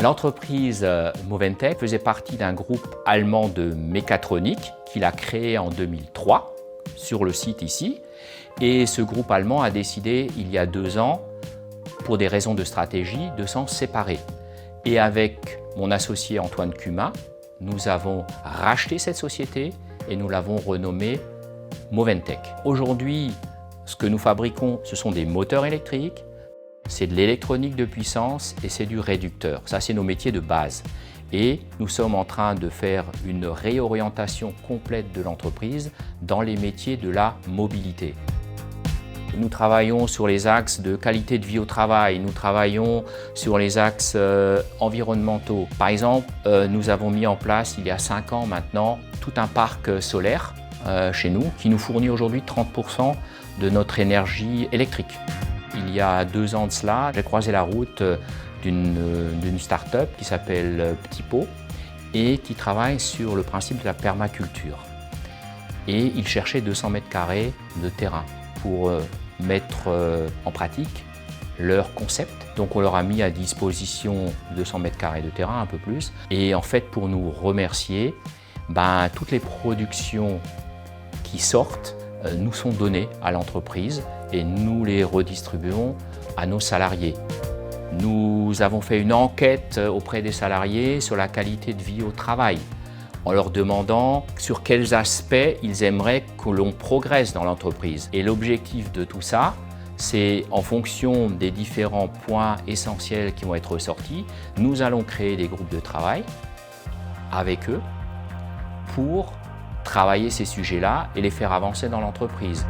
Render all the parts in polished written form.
L'entreprise Moventech faisait partie d'un groupe allemand de mécatronique qu'il a créé en 2003 sur le site ici. Et ce groupe allemand a décidé il y a 2 ans, pour des raisons de stratégie, de s'en séparer. Et avec mon associé Antoine Cumin, nous avons racheté cette société et nous l'avons renommée Moventech. Aujourd'hui, ce que nous fabriquons, ce sont des moteurs électriques, c'est de l'électronique de puissance et c'est du réducteur. Ça, c'est nos métiers de base. Et nous sommes en train de faire une réorientation complète de l'entreprise dans les métiers de la mobilité. Nous travaillons sur les axes de qualité de vie au travail, nous travaillons sur les axes environnementaux. Par exemple, nous avons mis en place il y a 5 ans maintenant tout un parc solaire chez nous qui nous fournit aujourd'hui 30% de notre énergie électrique. Il y a 2 ans de cela, j'ai croisé la route d'une start-up qui s'appelle Petit Pot et qui travaille sur le principe de la permaculture. Et ils cherchaient 200 mètres carrés de terrain pour mettre en pratique leur concept. Donc on leur a mis à disposition 200 mètres carrés de terrain, un peu plus. Et en fait, pour nous remercier, toutes les productions qui sortent nous sont données à l'entreprise et nous les redistribuons à nos salariés. Nous avons fait une enquête auprès des salariés sur la qualité de vie au travail, en leur demandant sur quels aspects ils aimeraient que l'on progresse dans l'entreprise. Et l'objectif de tout ça, c'est en fonction des différents points essentiels qui vont être ressortis, nous allons créer des groupes de travail avec eux pour travailler ces sujets-là et les faire avancer dans l'entreprise.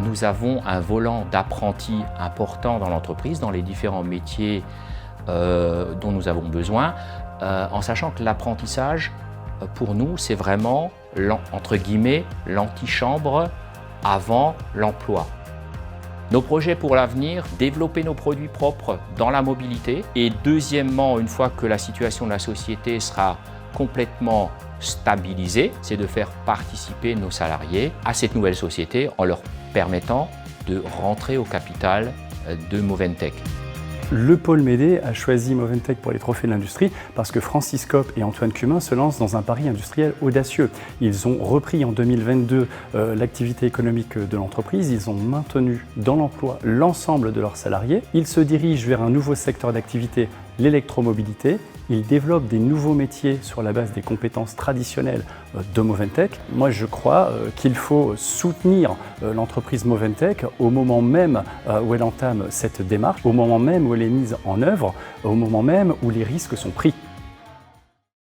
Nous avons un volant d'apprentis important dans l'entreprise, dans les différents métiers dont nous avons besoin, en sachant que l'apprentissage, pour nous, c'est vraiment, entre guillemets, l'antichambre avant l'emploi. Nos projets pour l'avenir, développer nos produits propres dans la mobilité et deuxièmement, une fois que la situation de la société sera complètement stabilisée, c'est de faire participer nos salariés à cette nouvelle société en leur permettant de rentrer au capital de Moventech. Le pôle Médée a choisi Moventech pour les trophées de l'industrie parce que Francis Kopp et Antoine Cumin se lancent dans un pari industriel audacieux. Ils ont repris en 2022 l'activité économique de l'entreprise, ils ont maintenu dans l'emploi l'ensemble de leurs salariés. Ils se dirigent vers un nouveau secteur d'activité, l'électromobilité. Ils développent des nouveaux métiers sur la base des compétences traditionnelles de Moventech. Moi, je crois qu'il faut soutenir l'entreprise Moventech au moment même où elle entame cette démarche, au moment même où elle est mise en œuvre, au moment même où les risques sont pris.